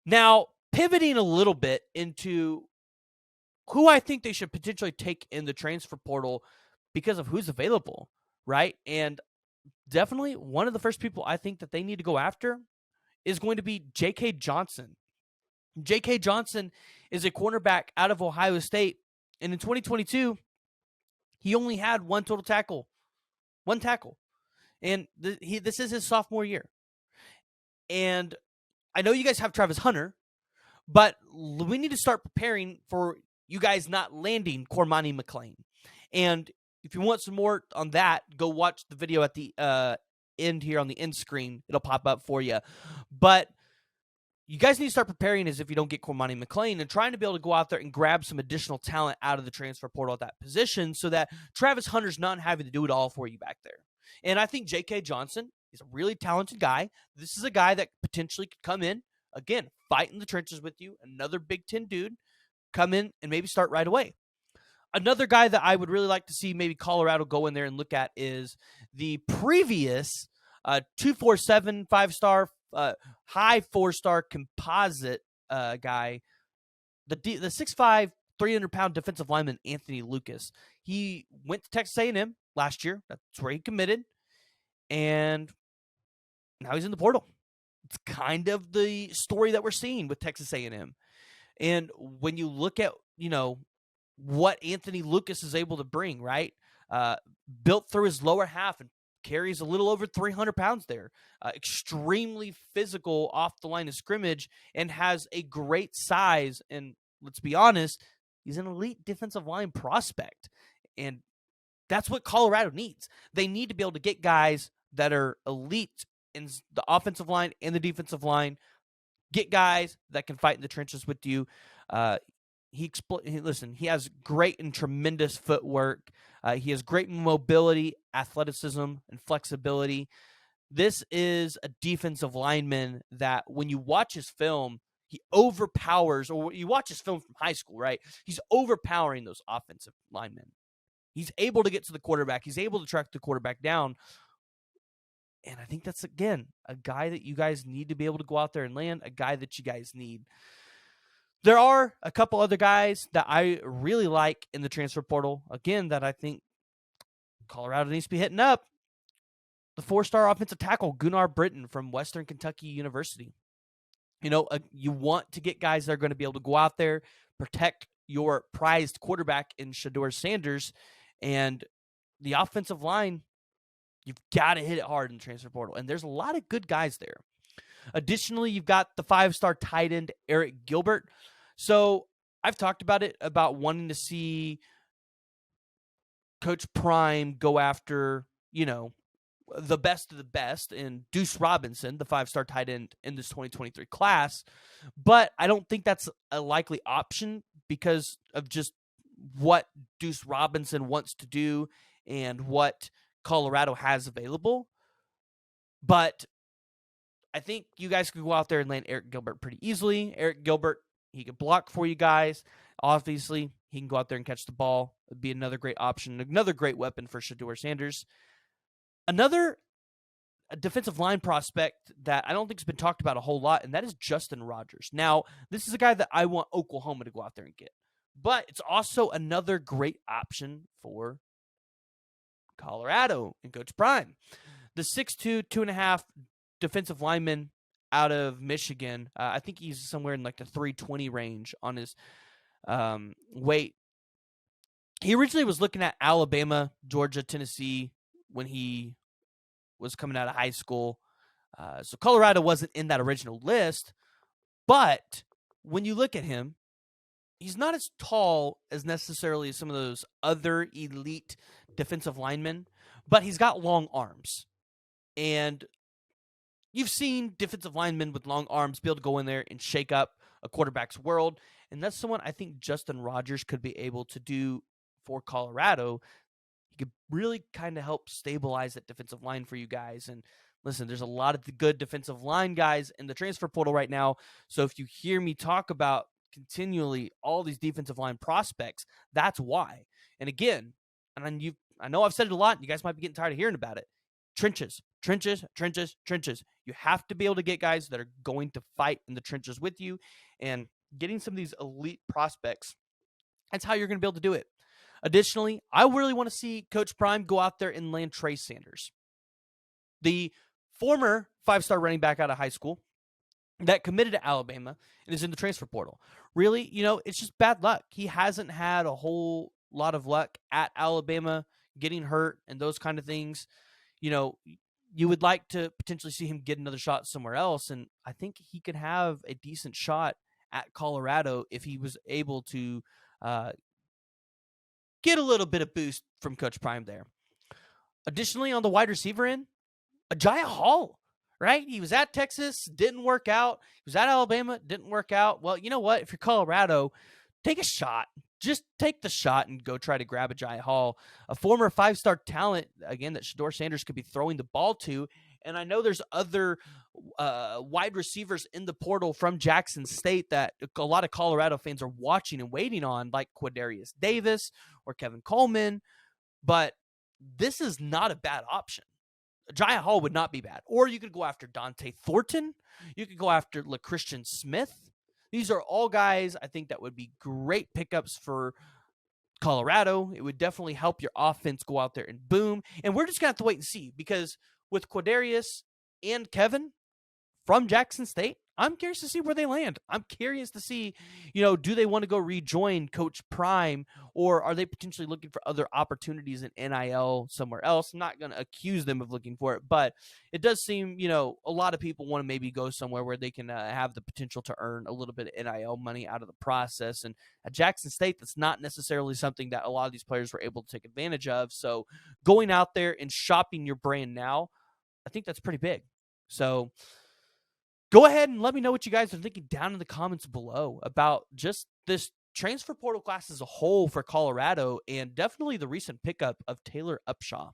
Now, pivoting a little bit into who I think they should potentially take in the transfer portal because of who's available, right? And definitely one of the first people I think that they need to go after is going to be J.K. Johnson. J.K. Johnson is a cornerback out of Ohio State, and in 2022, he only had one tackle, and this is his sophomore year. And I know you guys have Travis Hunter, but we need to start preparing for you guys not landing Cormani McClain. And if you want some more on that, go watch the video at the end here on the end screen. It'll pop up for you. But you guys need to start preparing as if you don't get Cormani McClain and trying to be able to go out there and grab some additional talent out of the transfer portal at that position so that Travis Hunter's not having to do it all for you back there. And I think J.K. Johnson is a really talented guy. This is a guy that potentially could come in, again, fight in the trenches with you, another Big Ten dude, come in and maybe start right away. Another guy that I would really like to see maybe Colorado go in there and look at is the previous 247 5-star, high 4-star composite guy, the 6'5", 300-pound defensive lineman Anthony Lucas. He went to Texas A&M last year. That's where he committed, and now he's in the portal. It's kind of the story that we're seeing with Texas A&M. And when you look at, what Anthony Lucas is able to bring, right? Built through his lower half and carries a little over 300 pounds there. Extremely physical off the line of scrimmage and has a great size. And let's be honest, he's an elite defensive line prospect. And that's what Colorado needs. They need to be able to get guys that are elite in the offensive line and the defensive line. Get guys that can fight in the trenches with you. He has great and tremendous footwork. He has great mobility, athleticism, and flexibility. This is a defensive lineman that when you watch his film, he overpowers, or you watch his film from high school, right? He's overpowering those offensive linemen. He's able to get to the quarterback. He's able to track the quarterback down. And I think that's, again, a guy that you guys need to be able to go out there and land, a guy that you guys need. There are a couple other guys that I really like in the transfer portal, again, that I think Colorado needs to be hitting up. The 4-star offensive tackle, Gunnar Britton from Western Kentucky University. You want to get guys that are going to be able to go out there, protect your prized quarterback in Deion Sanders, and the offensive line, you've got to hit it hard in the transfer portal. And there's a lot of good guys there. Additionally, you've got the 5-star tight end, Eric Gilbert. So I've talked about wanting to see Coach Prime go after, the best of the best in Deuce Robinson, the 5-star tight end in this 2023 class. But I don't think that's a likely option because of just what Deuce Robinson wants to do and what Colorado has available. But I think you guys could go out there and land Eric Gilbert pretty easily. Eric Gilbert, he could block for you guys. Obviously, he can go out there and catch the ball. It'd be another great option, another great weapon for Deion Sanders. Another defensive line prospect that I don't think has been talked about a whole lot, and that is Justin Rogers. Now, this is a guy that I want Oklahoma to go out there and get. But it's also another great option for Colorado and Coach Prime. The 6'2", 2.5 defensive lineman out of Michigan. I think he's somewhere in like the 320 range on his weight. He originally was looking at Alabama, Georgia, Tennessee when he was coming out of high school. So Colorado wasn't in that original list. But when you look at him, he's not as tall as necessarily some of those other elite defensive linemen, but he's got long arms. And you've seen defensive linemen with long arms be able to go in there and shake up a quarterback's world. And that's someone I think Justin Rogers could be able to do for Colorado. He could really kind of help stabilize that defensive line for you guys. And listen, there's a lot of the good defensive line guys in the transfer portal right now. So if you hear me talk about continually all these defensive line prospects, that's why. And again, I know I've said it a lot, and you guys might be getting tired of hearing about it. trenches, trenches, trenches, trenches. You have to be able to get guys that are going to fight in the trenches with you, and getting some of these elite prospects, that's how you're going to be able to do it. Additionally, I really want to see Coach Prime go out there and land Trey Sanders, the former 5-star running back out of high school that committed to Alabama and is in the transfer portal. Really, it's just bad luck. He hasn't had a whole lot of luck at Alabama, getting hurt and those kind of things. You would like to potentially see him get another shot somewhere else, and I think he could have a decent shot at Colorado if he was able to get a little bit of boost from Coach Prime there. Additionally, on the wide receiver end, Agiah Hall, right? He was at Texas, didn't work out. He was at Alabama, didn't work out. Well, you know what? If you're Colorado, take a shot. Just take the shot and go try to grab Agiah Hall, a former 5-star talent, again, that Shedeur Sanders could be throwing the ball to. And I know there's other wide receivers in the portal from Jackson State that a lot of Colorado fans are watching and waiting on, like Quadarius Davis or Kevin Coleman. But this is not a bad option. Agiah Hall would not be bad. Or you could go after Dante Thornton. You could go after LaChristian Smith. These are all guys I think that would be great pickups for Colorado. It would definitely help your offense go out there and boom. And we're just going to have to wait and see, because with Quadarius and Kevin from Jackson State, I'm curious to see where they land. I'm curious to see, do they want to go rejoin Coach Prime, or are they potentially looking for other opportunities in NIL somewhere else? I'm not going to accuse them of looking for it, but it does seem, a lot of people want to maybe go somewhere where they can have the potential to earn a little bit of NIL money out of the process. And at Jackson State, that's not necessarily something that a lot of these players were able to take advantage of. So going out there and shopping your brand now, I think that's pretty big. So go ahead and let me know what you guys are thinking down in the comments below about just this transfer portal class as a whole for Colorado, and definitely the recent pickup of Taylor Upshaw.